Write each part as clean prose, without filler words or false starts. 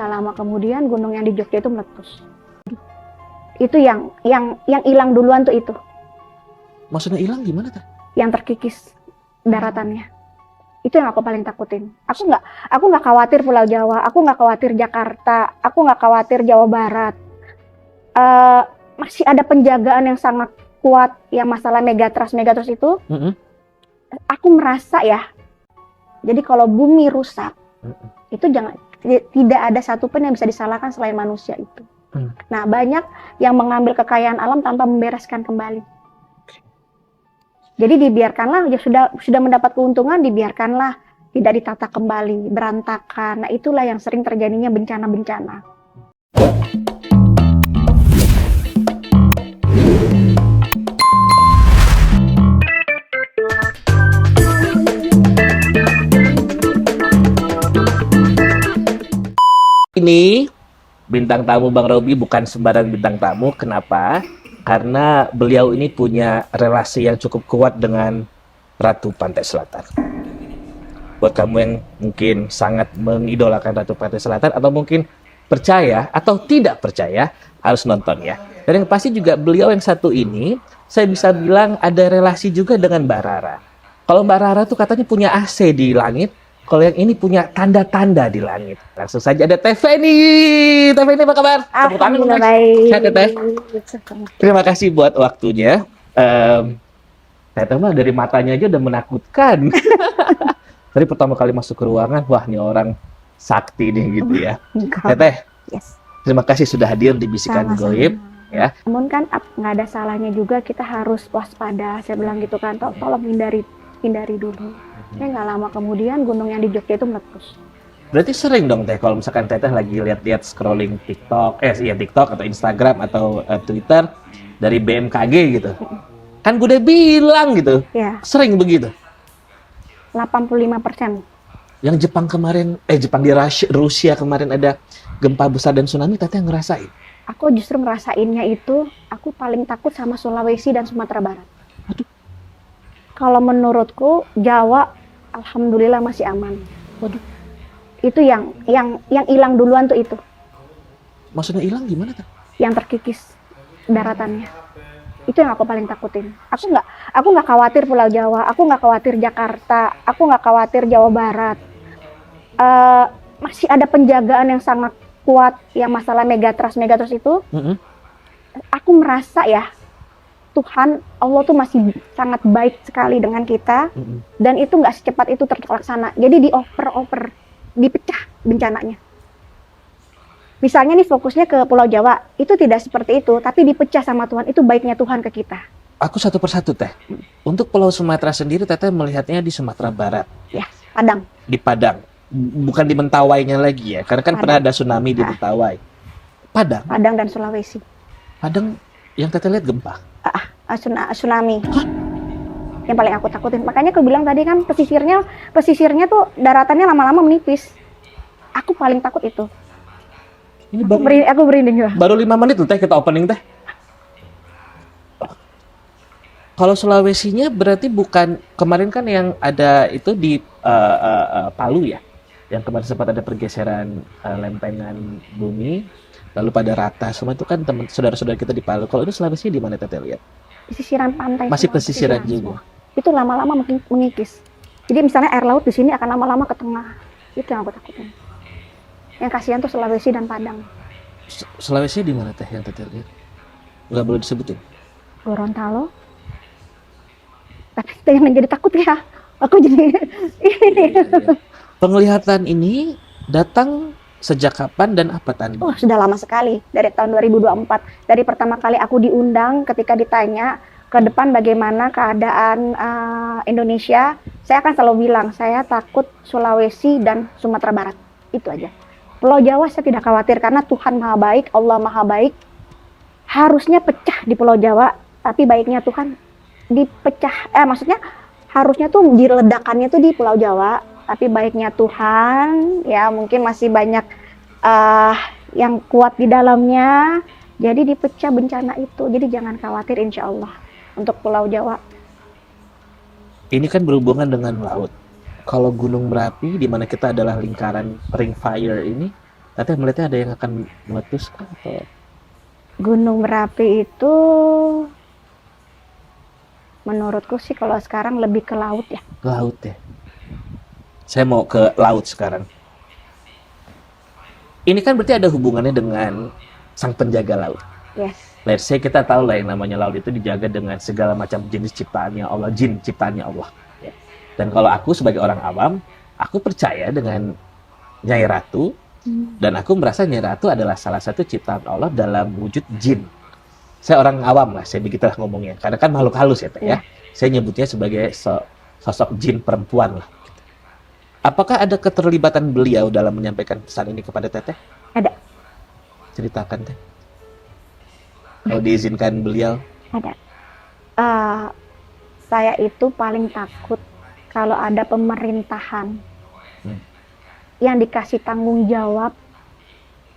nggak lama kemudian gunung yang di Jogja itu meletus. Itu yang hilang duluan tuh itu. Maksudnya hilang gimana, Teh? Yang terkikis daratannya. Itu yang aku paling takutin. Aku nggak khawatir Pulau Jawa, aku nggak khawatir Jakarta, aku nggak khawatir Jawa Barat. Masih ada penjagaan yang sangat kuat yang masalah megatrust itu. Aku merasa ya. Jadi kalau bumi rusak, itu tidak ada satupun yang bisa disalahkan selain manusia itu. Nah, banyak yang mengambil kekayaan alam tanpa membereskan kembali. Jadi dibiarkanlah, ya sudah mendapat keuntungan, dibiarkanlah, tidak ditata kembali, berantakan. Nah, itulah yang sering terjadinya bencana-bencana. Ini bintang tamu Bang Robby bukan sembarang bintang tamu. Kenapa? Karena beliau ini punya relasi yang cukup kuat dengan Ratu Pantai Selatan. Buat kamu yang mungkin sangat mengidolakan Ratu Pantai Selatan atau mungkin percaya atau tidak percaya, harus nonton ya. Dan yang pasti juga beliau yang satu ini, saya bisa bilang ada relasi juga dengan Mbak Rara. Kalau Mbak Rara tuh katanya punya AC di langit, kalau yang ini punya tanda-tanda di langit. Langsung saja ada Teh Feni. Teh Feni apa kabar? Alhamdulillah baik. Sehat ya, Teh? Terima kasih buat waktunya. Teh mah dari matanya aja udah menakutkan. Tadi pertama kali masuk ke ruangan, wah ini orang sakti nih gitu ya. Teh, Yes. terima kasih sudah hadir di Bisikan Sama-sama. Goib. Ya. Namun kan nggak ada salahnya juga kita harus waspada. Saya bilang gitu kan, tolong hindari dulu. Nggak lama kemudian gunung yang di Jogja itu meletus. Berarti sering dong Teh kalau misalkan Teteh lagi lihat-lihat scrolling TikTok, TikTok atau Instagram atau Twitter dari BMKG gitu. Kan gue udah bilang gitu. Ya, Sering begitu. 85%. Yang Jepang kemarin, Jepang di Rusia kemarin ada gempa besar dan tsunami, Teteh ngerasain. Aku justru ngerasainnya itu, aku paling takut sama Sulawesi dan Sumatera Barat. Aduh. Kalau menurutku Jawa, alhamdulillah masih aman. Waduh. Itu yang hilang duluan tuh itu, Maksudnya hilang gimana Teh? yang terkikis daratannya. Itu yang aku paling takutin. Aku nggak khawatir Pulau Jawa, aku nggak khawatir Jakarta, aku nggak khawatir Jawa Barat. Masih ada penjagaan yang sangat kuat yang masalah megatrust itu. Aku merasa ya, Tuhan Allah tuh masih sangat baik sekali dengan kita, dan itu nggak secepat itu terlaksana. Jadi dioper, dipecah bencananya. Misalnya nih fokusnya ke Pulau Jawa, itu tidak seperti itu, tapi dipecah sama Tuhan. Itu baiknya Tuhan ke kita. Aku satu persatu Teh. Untuk Pulau Sumatera sendiri Teteh melihatnya di Sumatera Barat. Ya, Padang. Di Padang. Bukan di Mentawainya lagi ya, karena kan pernah ada tsunami di Mentawai. Padang Dan Sulawesi. Padang yang Teteh lihat gempa. Tsunami. Yang paling aku takutin. Makanya aku bilang tadi kan pesisirnya tuh daratannya lama-lama menipis. Aku paling takut itu. Ini Aku berinding ya. baru 5 menit loh Teh kita opening Teh. Kalau Sulawesinya berarti bukan kemarin kan yang ada itu di Palu ya. Yang kemarin sempat ada pergeseran lempengan bumi, lalu pada rata semua itu kan teman saudara-saudara kita di Palu. Kalau itu Sulawesi di mana Teteh lihat? Pesisiran pantai. Masih semua, pesisiran semua. juga. Itu lama-lama mengikis. Jadi misalnya air laut di sini akan lama-lama ke tengah. Itu yang aku takutin. Yang kasihan tuh Sulawesi dan Padang. Sulawesi di mana Teh yang Teteh lihat? Nggak boleh disebutin. Gorontalo. Tapi jangan jadi takut ya. Aku jadi ini. Penglihatan ini datang sejak kapan dan apa tanda? Oh, sudah lama sekali. Dari tahun 2024. Dari pertama kali aku diundang ketika ditanya ke depan bagaimana keadaan Indonesia, saya akan selalu bilang, saya takut Sulawesi dan Sumatera Barat. Itu aja. Pulau Jawa saya tidak khawatir karena Tuhan Maha Baik, Allah Maha Baik. Harusnya pecah di Pulau Jawa, tapi baiknya Tuhan dipecah. Maksudnya harusnya tuh diledakannya tuh di Pulau Jawa, tapi baiknya Tuhan, ya mungkin masih banyak yang kuat di dalamnya. Jadi dipecah bencana itu. Jadi jangan khawatir insya Allah untuk Pulau Jawa. Ini kan berhubungan dengan laut. Kalau Gunung Merapi, di mana kita adalah lingkaran ring fire ini, Teteh melihatnya ada yang akan meletus kah atau Gunung Merapi itu menurutku sih kalau sekarang lebih ke laut ya. ke laut ya? Saya mau ke laut sekarang. Ini kan berarti ada hubungannya dengan sang penjaga laut. Yes. Let's say kita tahu lah yang namanya laut itu dijaga dengan segala macam jenis ciptaannya Allah, jin ciptaannya Allah. Ya. Dan kalau aku sebagai orang awam, aku percaya dengan Nyai Ratu, dan aku merasa Nyai Ratu adalah salah satu ciptaan Allah dalam wujud jin. Saya orang awam lah, saya begitulah ngomongnya. Karena kan makhluk halus ya, Teh ya. Saya nyebutnya sebagai sosok jin perempuan lah. Apakah ada keterlibatan beliau dalam menyampaikan pesan ini kepada Teteh? Ada. Ceritakan, Teh. Kalau diizinkan beliau. Ada. Saya itu paling takut kalau ada pemerintahan yang dikasih tanggung jawab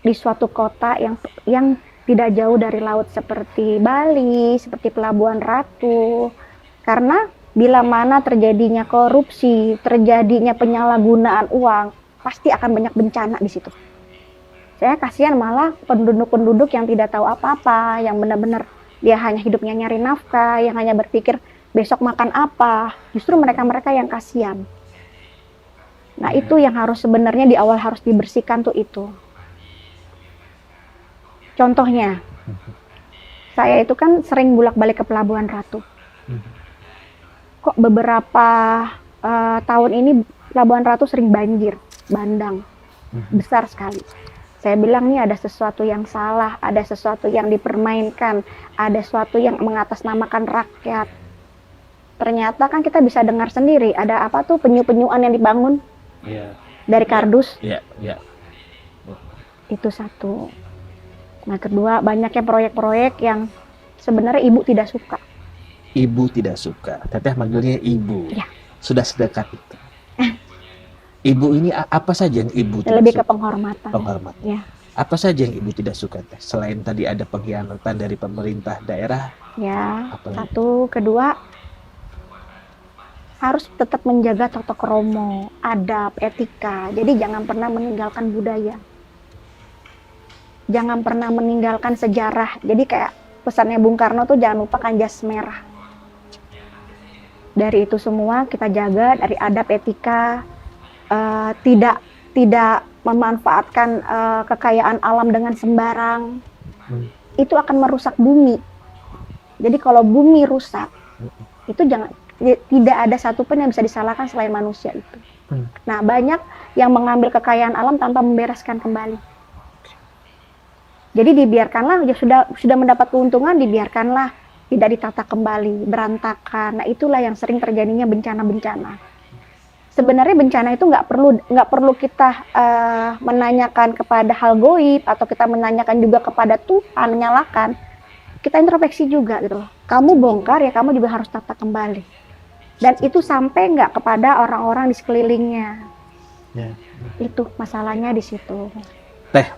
di suatu kota yang tidak jauh dari laut seperti Bali, seperti Pelabuhan Ratu. Karena bila mana terjadinya korupsi, terjadinya penyalahgunaan uang, pasti akan banyak bencana di situ. Saya kasihan malah penduduk-penduduk yang tidak tahu apa-apa, yang benar-benar dia hanya hidupnya nyari nafkah, yang hanya berpikir besok makan apa. Justru mereka-mereka yang kasihan. Nah, itu yang harus sebenarnya di awal harus dibersihkan tuh itu. Contohnya, saya itu kan sering bolak-balik ke Pelabuhan Ratu. Kok beberapa tahun ini Pelabuhan Ratu sering banjir, bandang, besar sekali. Saya bilang nih ada sesuatu yang salah, ada sesuatu yang dipermainkan, ada sesuatu yang mengatasnamakan rakyat. Ternyata kan kita bisa dengar sendiri, ada apa tuh penyu-penyuan yang dibangun dari kardus. Itu satu. Nah, kedua, banyaknya proyek-proyek yang sebenarnya ibu tidak suka. Ibu tidak suka. Teteh manggilnya ibu. Ya. Sudah sedekat itu. Ibu ini apa saja yang ibu tidak Lebih suka? ke penghormatan. Penghormatan. Ya. Apa saja yang ibu tidak suka, Teh? Selain tadi ada pengkhianatan dari pemerintah daerah. Ya. Apalagi? Satu, kedua, harus tetap menjaga tata krama, adab, etika. Jadi jangan pernah meninggalkan budaya. Jangan pernah meninggalkan sejarah. Jadi kayak pesannya Bung Karno tuh jangan lupakan jas merah. Dari itu semua kita jaga, dari adab, etika, tidak memanfaatkan kekayaan alam dengan sembarang. Itu akan merusak bumi. Jadi kalau bumi rusak, itu tidak ada satupun yang bisa disalahkan selain manusia itu. Nah, banyak yang mengambil kekayaan alam tanpa membereskan kembali. Jadi dibiarkanlah, ya sudah mendapat keuntungan, dibiarkanlah, tidak ditata kembali, berantakan. Nah, itulah yang sering terjadinya bencana-bencana. Sebenarnya bencana itu nggak perlu kita menanyakan kepada hal goib atau kita menanyakan juga kepada Tuhan, menyalahkan. Kita introspeksi juga gitu loh. Kamu bongkar ya, kamu juga harus tata kembali. Dan itu sampai nggak kepada orang-orang di sekelilingnya. Ya. Itu masalahnya di situ. Teh,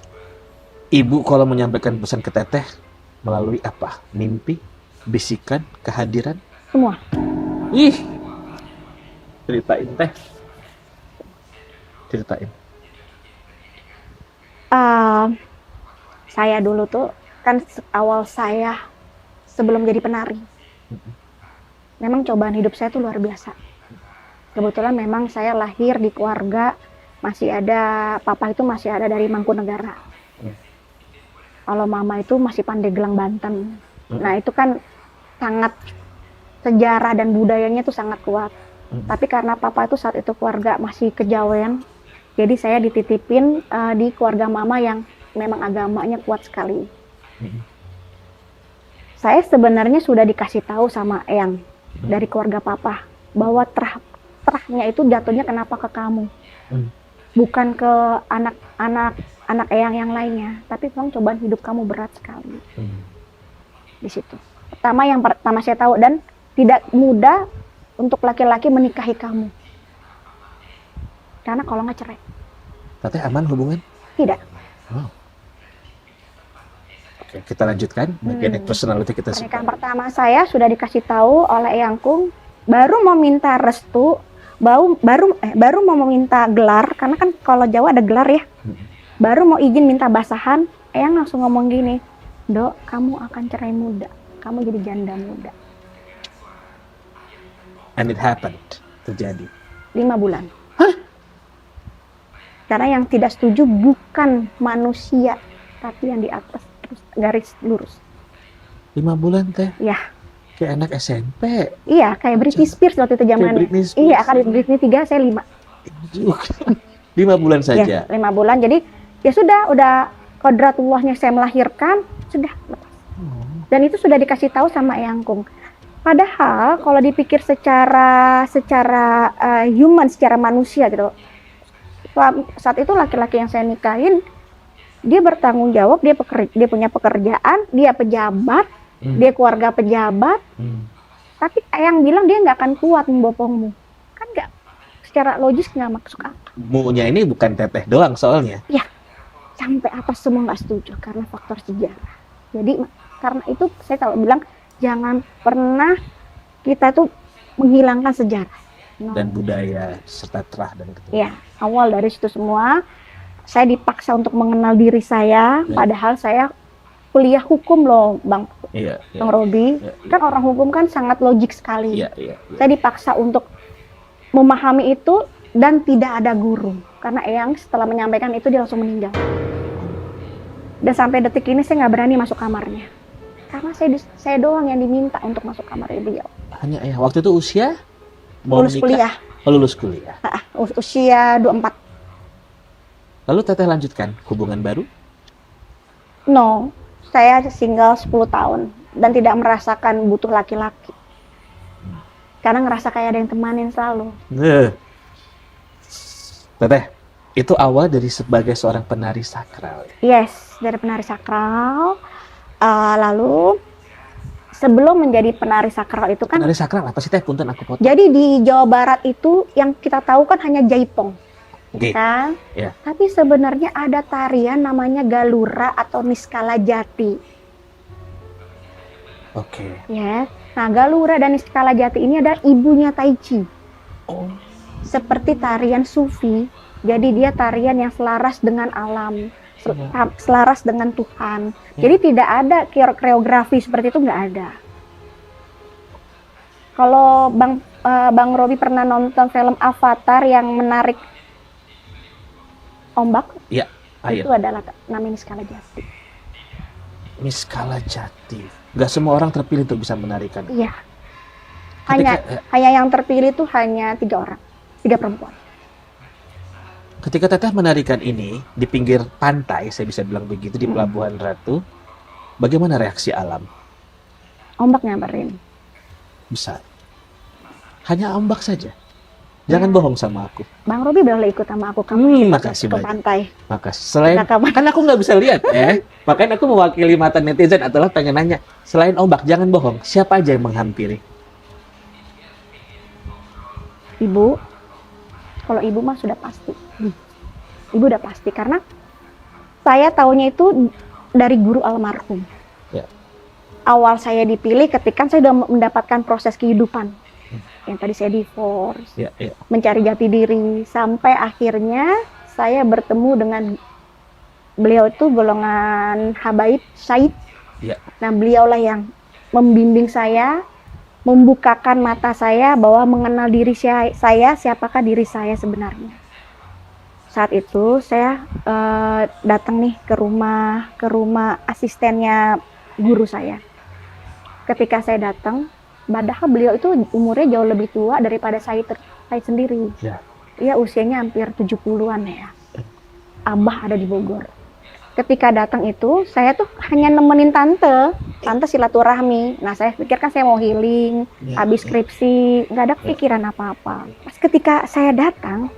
ibu kalau menyampaikan pesan ke Teteh melalui apa? Mimpi, bisikan, kehadiran? Semua. Ih, ceritain Teh. Ceritain. Saya dulu tuh kan awal saya sebelum jadi penari. Memang cobaan hidup saya tuh luar biasa. Kebetulan memang saya lahir di keluarga masih ada, papa itu masih ada dari Mangkunegara. Kalau mama itu masih Pandeglang, Banten. Nah, itu kan sangat sejarah dan budayanya tuh sangat kuat. Tapi karena papa itu saat itu keluarga masih kejawen, jadi saya dititipin di keluarga mama yang memang agamanya kuat sekali. Saya sebenarnya sudah dikasih tahu sama Eyang dari keluarga papa bahwa terahnya itu jatuhnya kenapa ke kamu, bukan ke anak Eyang yang lainnya, tapi memang cobaan hidup kamu berat sekali. Di situ. Yang pertama saya tahu, dan tidak mudah untuk laki-laki menikahi kamu. Karena kalau nggak cerai. Teteh aman hubungan? Tidak. Oh. Oke, kita lanjutkan bagian personality kita. Pernikahan pertama saya sudah dikasih tahu oleh Eyangku, baru mau minta restu, baru mau meminta gelar, karena kan kalau Jawa ada gelar ya. Baru mau izin minta basahan, Eyang langsung ngomong gini, Dok, kamu akan cerai muda, kamu jadi janda muda. And it happened, terjadi. 5 bulan. Karena yang tidak setuju bukan manusia, tapi yang di atas terus garis lurus. 5 bulan teh, Ya, kayak anak SMP. iya kayak Britney Spears waktu itu Kayak zamannya. Britney Spears. Iya, kan Britney 3, saya 5. 5 bulan saja. Ya, 5 bulan. Jadi ya sudah, kodratullahnya saya melahirkan, sudah lepas. Dan itu sudah dikasih tahu sama Eyang Kung. Padahal kalau dipikir secara human, secara manusia gitu. Saat itu laki-laki yang saya nikahin, dia bertanggung jawab, dia punya pekerjaan, dia pejabat, dia keluarga pejabat. Tapi Eyang bilang dia nggak akan kuat membopongmu. Kan nggak, secara logis nggak masuk akal. Munya ini bukan teteh doang soalnya. Ya, sampai atas semua nggak setuju karena faktor sejarah. Jadi karena itu saya selalu bilang jangan pernah kita tuh menghilangkan sejarah. No. Dan budaya serta terah dan keturunan. Ya, awal dari situ semua saya dipaksa untuk mengenal diri saya, padahal saya kuliah hukum loh, Bang Robi. Kan orang hukum kan sangat logik sekali. Saya dipaksa untuk memahami itu dan tidak ada guru. Karena Eyang setelah menyampaikan itu dia langsung meninggal. Dan sampai detik ini saya nggak berani masuk kamarnya. Karena saya doang yang diminta untuk masuk kamar beliau. Hanya Eyang. Waktu itu usia? Lulus kuliah. Oh, lulus kuliah. Usia 24. Lalu teteh lanjutkan hubungan baru? No, saya single 10 tahun dan tidak merasakan butuh laki-laki. Karena ngerasa kayak ada yang temanin selalu. Teteh, itu awal dari sebagai seorang penari sakral. Yes, dari penari sakral. Lalu sebelum menjadi penari sakral itu kan. Penari sakral apa sih teh? Punten aku potong. Jadi di Jawa Barat itu yang kita tahu kan hanya jaipong. Kan? Yeah. Tapi sebenarnya ada tarian namanya galura atau niskala jati. Oke. Ya. Nah, galura dan niskala jati ini adalah ibunya tai chi. Oh. Seperti tarian sufi. Jadi dia tarian yang selaras dengan alam, selaras dengan Tuhan. Jadi tidak ada koreografi seperti itu, nggak ada. Kalau Bang Robi pernah nonton film Avatar yang menarik ombak? Iya, air. Itu adalah namanya niskala jati. Niskala jati. Nggak semua orang terpilih untuk bisa menarikan. Iya. Hanya yang terpilih itu hanya 3 orang, 3 perempuan. Ketika teteh menarikan ini di pinggir pantai, saya bisa bilang begitu, di Pelabuhan Ratu, bagaimana reaksi alam? Ombak nyamperin. Besar. Hanya ombak saja. Jangan bohong sama aku. Bang Robi boleh ikut sama aku, kamu makasih ke banyak. pantai. Makasih. Selain kan aku nggak bisa lihat, makanya aku mewakili mata netizen adalah pengen nanya. Selain ombak, jangan bohong. Siapa aja yang menghampiri? Ibu. Kalau ibu mah sudah pasti. Ibu udah pasti karena saya taunya itu dari guru almarhum. Ya. Awal saya dipilih ketika saya sudah mendapatkan proses kehidupan. Yang tadi saya divorce, mencari jati diri, sampai akhirnya saya bertemu dengan beliau itu golongan habaib Syahid. Ya. Nah, beliaulah yang membimbing saya, membukakan mata saya bahwa mengenal diri saya, siapakah diri saya sebenarnya. Saat itu saya datang nih ke rumah asistennya guru saya. Ketika saya datang, padahal beliau itu umurnya jauh lebih tua daripada saya sendiri. Ya. Dia usianya hampir 70-an ya. Abah ada di Bogor. Ketika datang itu, saya tuh hanya nemenin tante silaturahmi. Nah, saya pikir kan saya mau healing, habis skripsi, nggak ada pikiran apa-apa. Pas ketika saya datang,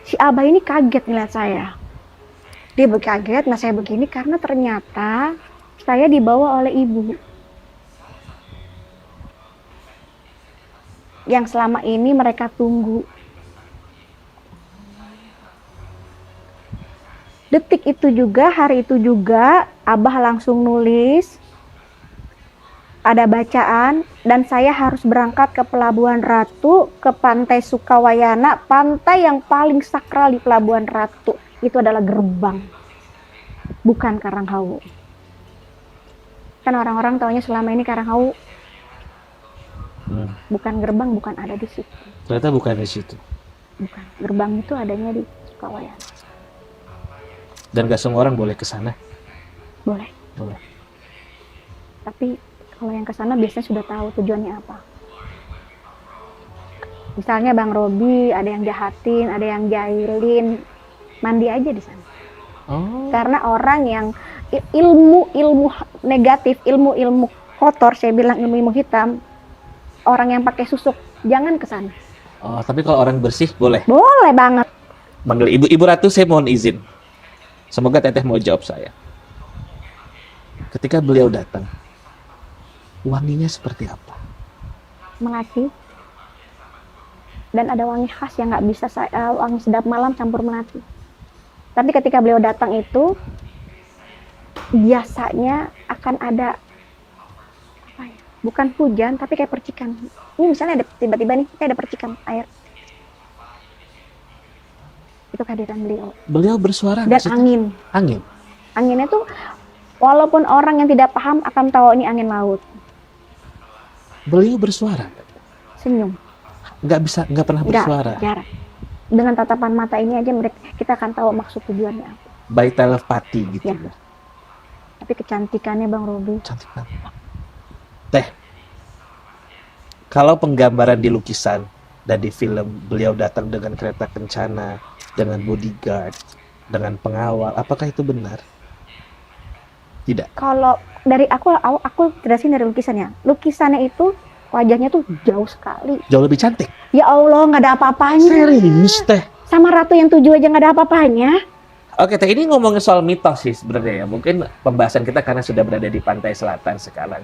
si Abah ini kaget ngeliat saya. Dia kaget, nah saya begini karena ternyata saya dibawa oleh ibu. Yang selama ini mereka tunggu. Detik itu juga, hari itu juga, Abah langsung nulis, ada bacaan, dan saya harus berangkat ke Pelabuhan Ratu, ke Pantai Sukawayana, pantai yang paling sakral di Pelabuhan Ratu. Itu adalah gerbang. bukan Karanghawu. Kan orang-orang taunya selama ini Karanghawu bukan gerbang, bukan ada di situ. Ternyata bukan di situ. Bukan. Gerbang itu adanya di Sukawayana. Dan gak semua orang boleh ke sana. Boleh. Boleh. Tapi kalau yang ke sana biasanya sudah tahu tujuannya apa. Misalnya Bang Robi ada yang jahatin, ada yang jahilin, mandi aja di sana. Oh. Karena orang yang ilmu negatif, ilmu kotor, saya bilang ilmu hitam, orang yang pakai susuk, jangan ke sana. Oh, tapi kalau orang bersih boleh. Boleh banget. Manggil Ibu Ratu, saya mohon izin. Semoga Teteh mau jawab saya. Ketika beliau datang, wanginya seperti apa? Melati. Dan ada wangi khas yang nggak bisa wangi sedap malam campur melati. Tapi ketika beliau datang itu, biasanya akan ada apa ya? Bukan hujan, tapi kayak percikan. Ini misalnya ada tiba-tiba nih, kayak ada percikan air. Itu kehadiran beliau. Beliau bersuara. Dan angin. Angin. Anginnya tuh, walaupun orang yang tidak paham akan tahu ini angin laut. Beliau bersuara. Senyum. Nggak pernah bersuara. Jarang. Dengan tatapan mata ini aja kita akan tahu maksud tujuannya apa. By telepati gitu. Ya. Tapi kecantikannya Bang Robi. Cantik banget. Teh, kalau penggambaran di lukisan dan di film beliau datang dengan kereta kencana, dengan bodyguard, dengan pengawal, apakah itu benar? Tidak. Kalau dari aku jelasin dari lukisannya. Lukisannya itu wajahnya tuh jauh sekali. Jauh lebih cantik. Ya Allah, nggak ada apa-apanya. Serius, Teh? Sama Ratu yang 7 aja nggak ada apa-apanya. Oke, Teh, ini ngomongin soal mitos sih sebenarnya ya. Mungkin pembahasan kita karena sudah berada di pantai selatan sekarang.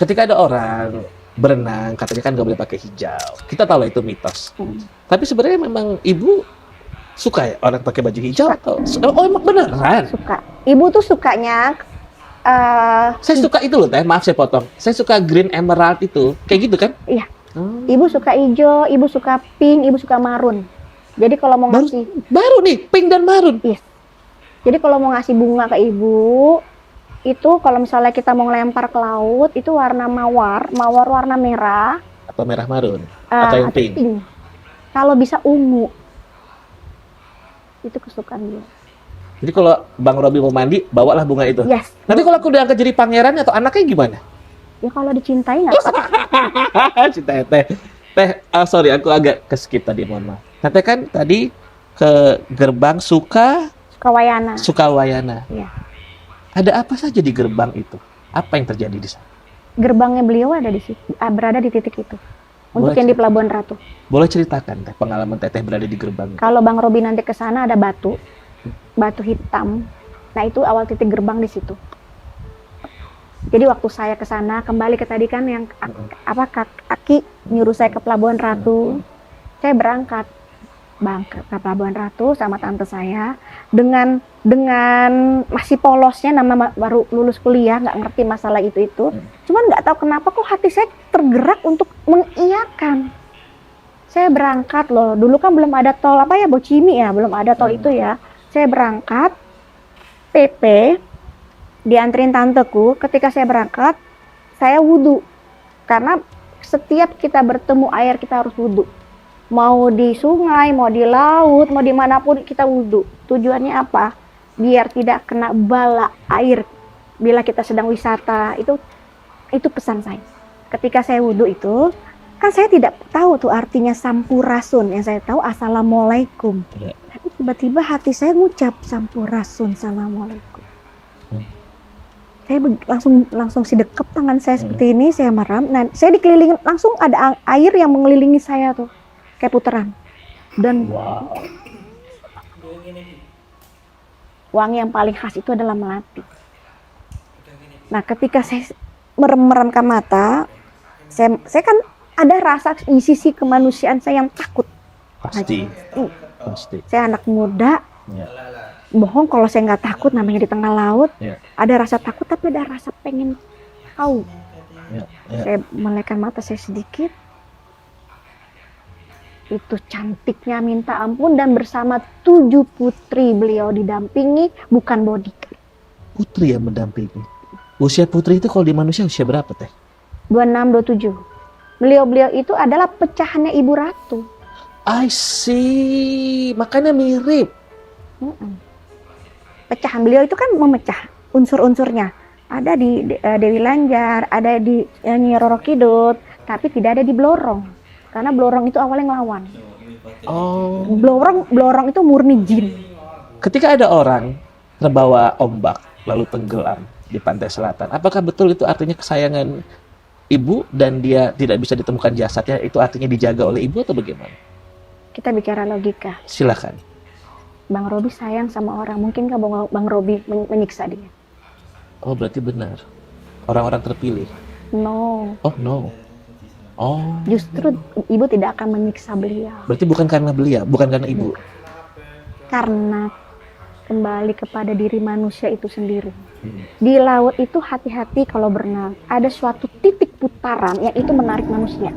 Ketika ada orang berenang, katanya kan nggak boleh pakai hijau. Kita tahu lah itu mitos. Tapi sebenarnya memang Ibu suka ya orang pakai baju hijau atau? Oh, emang beneran? Suka. Ibu tuh sukanya Saya suka itu loh, Teh. Maaf saya potong. Saya suka green emerald itu. Kayak gitu kan? Iya. Ibu suka hijau, ibu suka pink, ibu suka marun. Jadi kalau mau ngasih baru nih, pink dan marun. Iya. Jadi kalau mau ngasih bunga ke ibu, itu kalau misalnya kita mau ngelempar ke laut, itu warna mawar warna merah atau merah marun atau yang pink. Kalau bisa ungu. Itu kesukaan dia. Jadi kalau Bang Robi mau mandi, bawalah bunga itu. Yes. Nanti kalau aku udah angkat jadi pangeran atau anaknya gimana? Ya kalau dicintai nggak apa-apa. Cinta Teh. Sorry, aku agak keskip tadi, mohon maaf. Teteh kan tadi ke gerbang Sukawayana. Iya. Ya. Ada apa saja di gerbang itu? Apa yang terjadi di sana? Gerbangnya beliau ada di situ, berada di titik itu. Untuk yang di Pelabuhan Ratu. Boleh ceritakan Teh pengalaman Teteh berada di gerbang? Kalau Bang Robi nanti ke sana ada batu hitam. Nah itu awal titik gerbang di situ. Jadi waktu saya ke sana kembali ke tadi kan yang Aki nyuruh saya ke Pelabuhan Ratu. Saya berangkat ke Pelabuhan Ratu sama tante saya dengan masih polosnya, nama baru lulus kuliah, nggak ngerti masalah itu. Cuman nggak tahu kenapa kok hati saya tergerak untuk mengiyakan. Saya berangkat loh. Dulu kan belum ada tol Bocimi ya, belum ada tol itu ya. Saya berangkat PP dianterin tanteku. Ketika saya berangkat, saya wudhu karena setiap kita bertemu air kita harus wudhu. Mau di sungai, mau di laut, mau dimanapun kita wudhu. Tujuannya apa? Biar tidak kena bala air bila kita sedang wisata. Itu pesan saya. Ketika saya wudhu itu, kan saya tidak tahu tuh artinya sampurasun. Yang saya tahu assalamualaikum. Ya. Tapi tiba-tiba hati saya ngucap sampurasun, assalamualaikum. Saya langsung sidekep tangan saya seperti ini, saya merem. Nah, saya dikelilingi langsung ada air yang mengelilingi saya tuh. Kayak puteran. Dan wangi yang paling khas itu adalah melati. Nah, ketika saya meremkan mata, saya kan ada rasa di sisi kemanusiaan saya yang takut. Pasti. Saya anak muda. Ya. Bohong kalau saya nggak takut, namanya di tengah laut. Ya. Ada rasa takut tapi ada rasa pengen tahu. Ya. Saya melekkan mata saya sedikit. itu cantiknya minta ampun, dan bersama 7 putri beliau didampingi, bukan bodyguard. Putri yang mendampingi. Usia putri itu kalau di manusia usia berapa teh? 26, 27. Beliau itu adalah pecahannya Ibu Ratu. I see, makanya mirip. Pecahan beliau itu kan memecah unsur-unsurnya. Ada di Dewi Lanjar, ada di Nyi Roro Kidul, tapi tidak ada di Blorong. Karena Blorong itu awalnya ngelawan. Oh. Blorong itu murni jin. Ketika ada orang terbawa ombak lalu tenggelam di pantai selatan, apakah betul itu artinya kesayangan ibu dan dia tidak bisa ditemukan jasadnya, itu artinya dijaga oleh ibu atau bagaimana? Kita bicara logika. Silakan. Bang Robi sayang sama orang, mungkinkah Bang Robi menyiksa dia? Oh, berarti benar. Orang-orang terpilih. No. Oh, no. Oh. Justru ibu tidak akan menyiksa beliau. Berarti bukan karena beliau, bukan karena ibu. Karena kembali kepada diri manusia itu sendiri. Di laut itu hati-hati kalau berenang. Ada suatu titik putaran yang itu menarik manusia.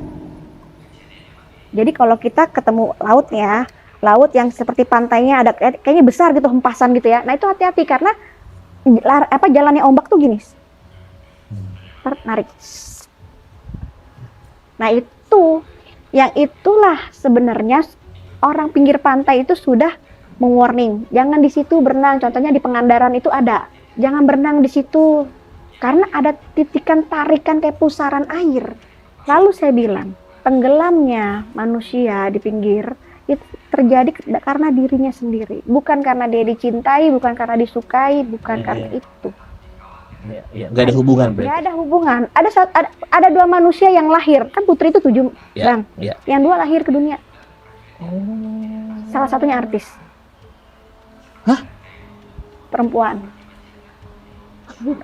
Jadi kalau kita ketemu lautnya, laut yang seperti pantainya ada kayaknya besar gitu, hempasan gitu ya. Nah itu hati-hati karena jalannya ombak tuh gini. Narik. Nah itu, yang itulah sebenarnya orang pinggir pantai itu sudah meng-warning, jangan di situ berenang. Contohnya di Pangandaran itu ada, jangan berenang di situ karena ada titikan tarikan kayak pusaran air. Lalu saya bilang, tenggelamnya manusia di pinggir itu terjadi karena dirinya sendiri, bukan karena dia dicintai, bukan karena disukai, bukan karena itu. Ya, nggak ada hubungan berarti. Nggak ada hubungan. Ada 2 manusia yang lahir, kan putri itu 7, Bang. Ya. Yang 2 lahir ke dunia. Salah satunya artis. Hah? Perempuan.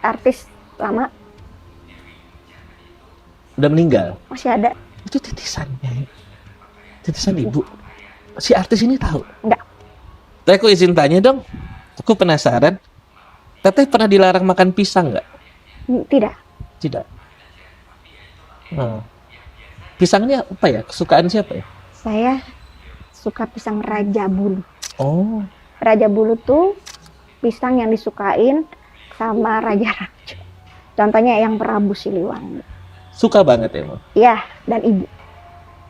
Artis lama. Udah meninggal. Masih ada. Itu titisannya. Titisan ibu. Si artis ini tahu? Enggak. Teh, aku izin tanya dong. Aku penasaran. Teteh pernah dilarang makan pisang nggak? Tidak. Tidak. Pisangnya apa ya? Kesukaan siapa ya? Saya suka pisang Raja Bulu. Oh. Raja Bulu tuh pisang yang disukain sama Raja. Contohnya yang Prabu Siliwangi. Suka banget ya, Bang? Iya, dan ibu.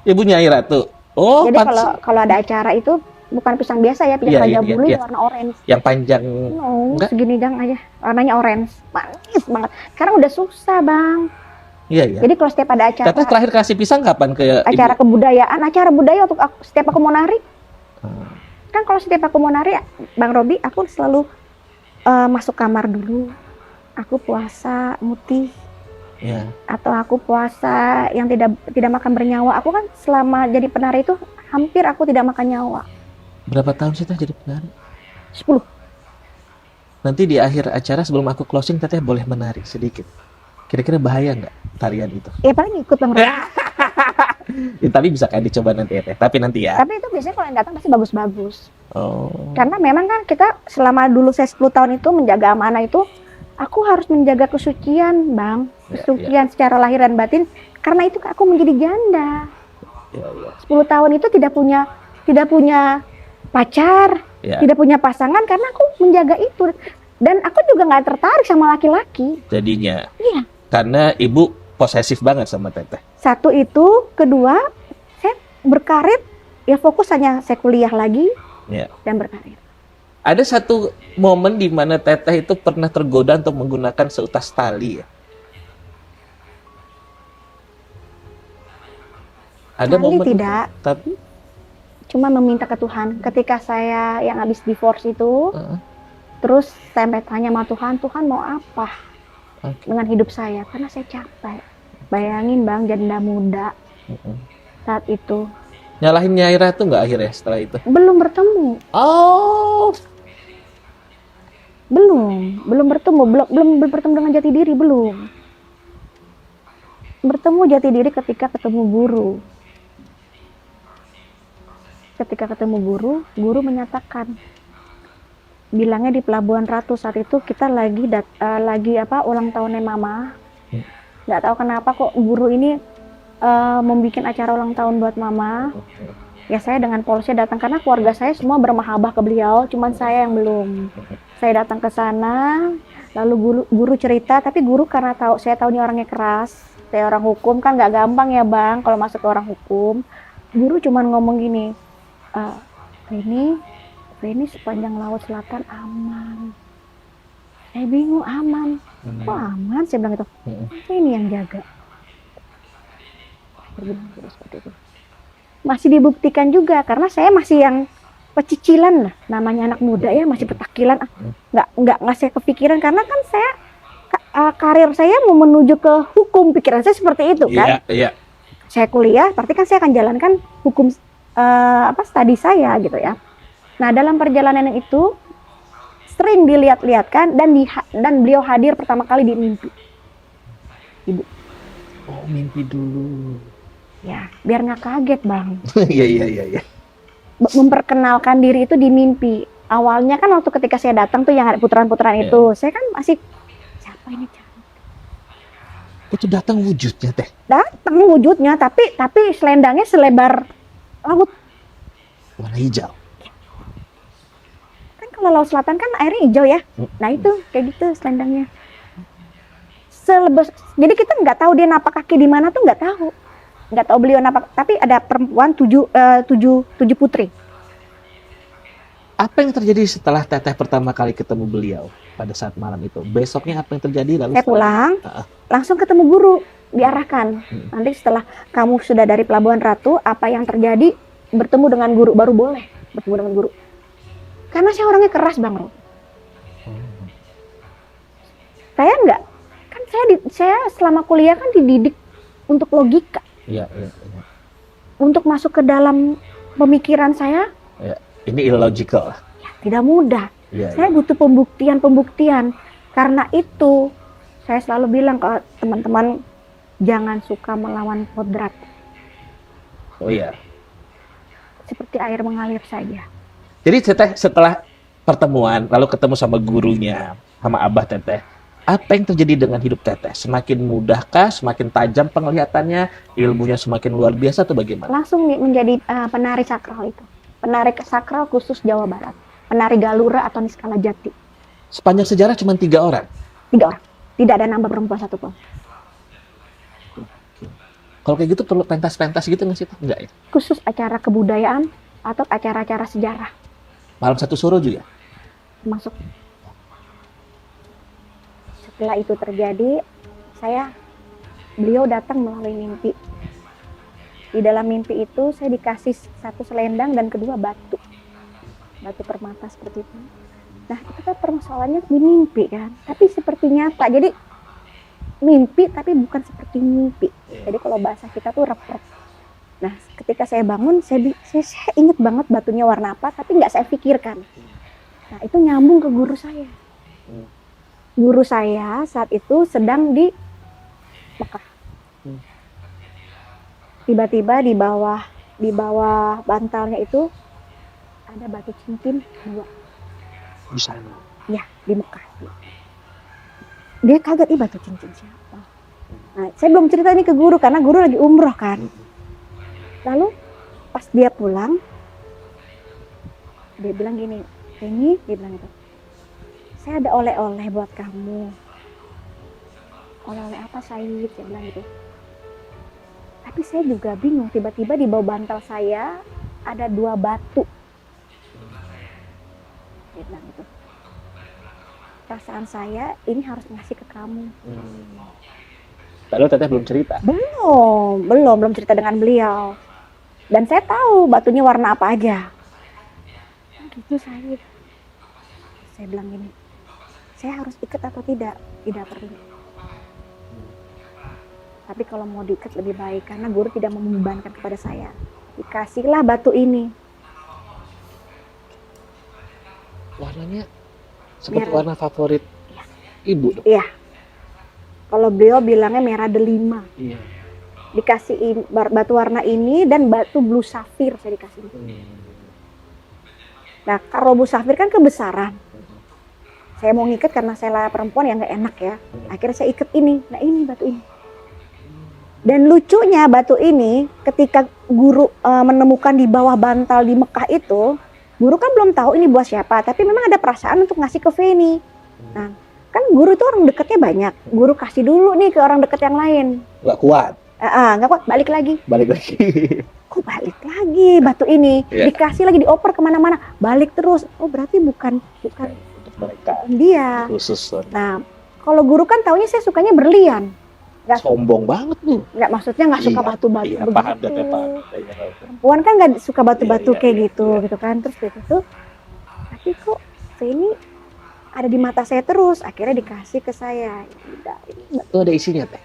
Ibunya Nyai Ratu. Oh, jadi kalau ada acara itu bukan pisang biasa ya, pisang Raja Bulu yang warna orange. Yang panjang. No, segini dang aja. Warnanya orange. Manis banget. Sekarang udah susah, Bang. Iya. Jadi kalau setiap ada acara. Teteh terakhir kasih pisang kapan ke acara ibu? Kebudayaan, acara budaya untuk setiap aku mau nari. Kan kalau setiap aku mau nari, Bang Robi, aku selalu masuk kamar dulu. Aku puasa mutih. Ya. Atau aku puasa yang tidak makan bernyawa. Aku kan selama jadi penari itu hampir aku tidak makan nyawa. Berapa tahun sih Teh jadi penari? 10. Nanti di akhir acara sebelum aku closing Teteh boleh menari sedikit. Kira-kira bahaya nggak tarian itu? Ya paling ikut Bang Robi. Ya, tapi bisa kan dicoba nanti ya Teh. Tapi nanti ya. Tapi itu biasanya kalau yang datang pasti bagus-bagus. Oh. Karena memang kan kita selama dulu saya 10 tahun itu menjaga amanah itu, aku harus menjaga kesucian, Bang. Kesucian secara lahir dan batin. Karena itu aku menjadi janda. 10 tahun itu tidak punya pacar, tidak punya pasangan karena aku menjaga itu. Dan aku juga nggak tertarik sama laki-laki. Jadinya. Iya. Karena ibu posesif banget sama Teteh. Satu itu, kedua, saya berkarir, ya fokus hanya saya kuliah lagi dan berkarir. Ada satu momen di mana Teteh itu pernah tergoda untuk menggunakan seutas tali ya? Ada Tali momen tidak. itu, tapi cuma meminta ke Tuhan. Ketika saya yang habis divorce itu, terus saya tanya sama Tuhan, Tuhan mau apa dengan hidup saya? Karena saya capek. Bayangin Bang, janda muda saat itu. Nyalahin Nyai Ratu nggak akhirnya setelah itu? Belum bertemu. Oh. Belum bertemu dengan jati diri, belum. Bertemu jati diri ketika ketemu guru. Ketika ketemu guru menyatakan, bilangnya di Pelabuhan Ratu saat itu kita lagi ulang tahunnya Mama. Nggak tahu kenapa kok guru ini membuat acara ulang tahun buat Mama. Ya saya dengan polusnya datang karena keluarga saya semua bermahabah ke beliau, cuman saya yang belum. Saya datang ke sana, lalu guru cerita, tapi guru karena saya tahu ini orangnya keras, saya orang hukum kan nggak gampang ya bang kalau masuk ke orang hukum. Guru cuman ngomong gini, ini sepanjang laut selatan aman. Saya bingung aman, kok aman? Saya bilang itu, ini yang jaga. Seperti itu. Masih dibuktikan juga karena saya masih yang pecicilan lah, namanya anak muda ya masih petakilan, nggak saya kepikiran karena kan saya karir saya mau menuju ke hukum, pikiran saya seperti itu kan. Iya. Saya kuliah, berarti kan saya akan jalankan hukum studi saya gitu ya. Nah dalam perjalanan itu sering dilihat-lihatkan dan beliau hadir pertama kali di mimpi. Ibu. Oh mimpi dulu. Ya biar nggak kaget bang. Iya. Memperkenalkan diri itu di mimpi. Awalnya kan waktu ketika saya datang tuh yang ada putaran-putaran itu, saya kan masih siapa ini cantik. Itu datang wujudnya teh. Datang wujudnya, tapi selendangnya selebar laut. Warna hijau. Kan kalau laut selatan kan airnya hijau ya. Nah itu kayak gitu selendangnya. Jadi kita nggak tahu dia napak kaki di mana tuh nggak tahu beliau napak. Tapi ada perempuan tujuh putri. Apa yang terjadi setelah teteh pertama kali ketemu beliau pada saat malam itu? Besoknya apa yang terjadi? Lalu saya pulang, langsung ketemu guru, diarahkan. Nanti setelah kamu sudah dari Pelabuhan Ratu, apa yang terjadi? Bertemu dengan guru, baru boleh bertemu dengan guru. Karena saya orangnya keras Bang Ro. Saya enggak, kan saya selama kuliah kan dididik untuk logika. Iya. Untuk masuk ke dalam pemikiran saya. Ya. Ini illogical. Ya, tidak mudah. Ya. Saya butuh pembuktian. Karena itu saya selalu bilang ke teman-teman, jangan suka melawan kodrat. Oh iya. Seperti air mengalir saja. Jadi teteh setelah pertemuan lalu ketemu sama gurunya, sama abah teteh, apa yang terjadi dengan hidup teteh? Semakin mudahkah, semakin tajam penglihatannya, ilmunya semakin luar biasa atau bagaimana? Langsung menjadi penari sakral itu. Penari sakral khusus Jawa Barat. Penari Galura atau Niskala Jati. Sepanjang sejarah cuma 3 orang? 3 orang. Tidak ada nambah perempuan satupun. Kalau kayak gitu perlu pentas-pentas gitu nggak sih? Enggak ya? Khusus acara kebudayaan atau acara-acara sejarah. Malam satu suro juga? Masuk. Setelah itu terjadi, beliau datang melalui mimpi. Di dalam mimpi itu saya dikasih 1 selendang dan kedua batu permata seperti itu. Nah itu kan permasalahannya di mimpi kan, tapi seperti nyata. Jadi mimpi tapi bukan seperti mimpi. Jadi kalau bahasa kita tuh rep-rep. Nah ketika saya bangun, saya ingat banget batunya warna apa, tapi nggak saya pikirkan. Nah itu nyambung ke guru saya. Guru saya saat itu sedang di Mekah. Tiba-tiba di bawah bantalnya itu ada batu cincin 2. Di sana. Ya, di Mekah. Dia kaget, ih batu cincin siapa? Nah, saya belum cerita ini ke guru karena guru lagi umroh kan. Lalu pas dia pulang, dia bilang gini, dia bilang itu, saya ada oleh-oleh buat kamu. Oleh-oleh apa Said? Saya bilang gitu. Tapi saya juga bingung, tiba-tiba di bawah bantal saya ada 2 batu. Dia bilang gitu. Perasaan saya ini harus ngasih ke kamu. Padahal teteh belum cerita? Belum cerita dengan beliau. Dan saya tahu batunya warna apa aja. Gitu Said. Saya bilang gini, saya harus ikat atau tidak? Tidak perlu. Tapi kalau mau diikat lebih baik karena guru tidak membebankan kepada saya. Dikasihlah batu ini. Warnanya seperti warna favorit ibu dong? Iya. Kalau beliau bilangnya merah delima. Iya. Dikasih batu warna ini dan batu blue sapphire saya dikasih. Nah kalau blue sapphire kan kebesaran. Saya mau ngikat karena saya perempuan yang gak enak ya. Akhirnya saya ikat ini. Nah ini batu ini. Dan lucunya batu ini ketika guru menemukan di bawah bantal di Mekah itu, guru kan belum tahu ini buat siapa, tapi memang ada perasaan untuk ngasih ke Feni. Nah, kan guru itu orang dekatnya banyak. Guru kasih dulu nih ke orang dekat yang lain. Nggak kuat. Nggak kuat, balik lagi. Balik lagi. Kok balik lagi batu ini? Iya. Dikasih lagi, dioper kemana-mana, balik terus. Oh berarti bukan Untuk mereka dia. khusus. Nah, kalau guru kan taunya saya sukanya berlian. Sombong banget nih. Nggak, maksudnya nggak suka Iya, batu-batu Iya, begitu. paham deh, paham. Perempuan kan nggak suka batu-batu Iya, kayak iya, gitu, iya. gitu kan. Terus gitu, tapi kok ini ada di mata saya terus. Akhirnya dikasih ke saya. Udah, ini Itu ada isinya teh.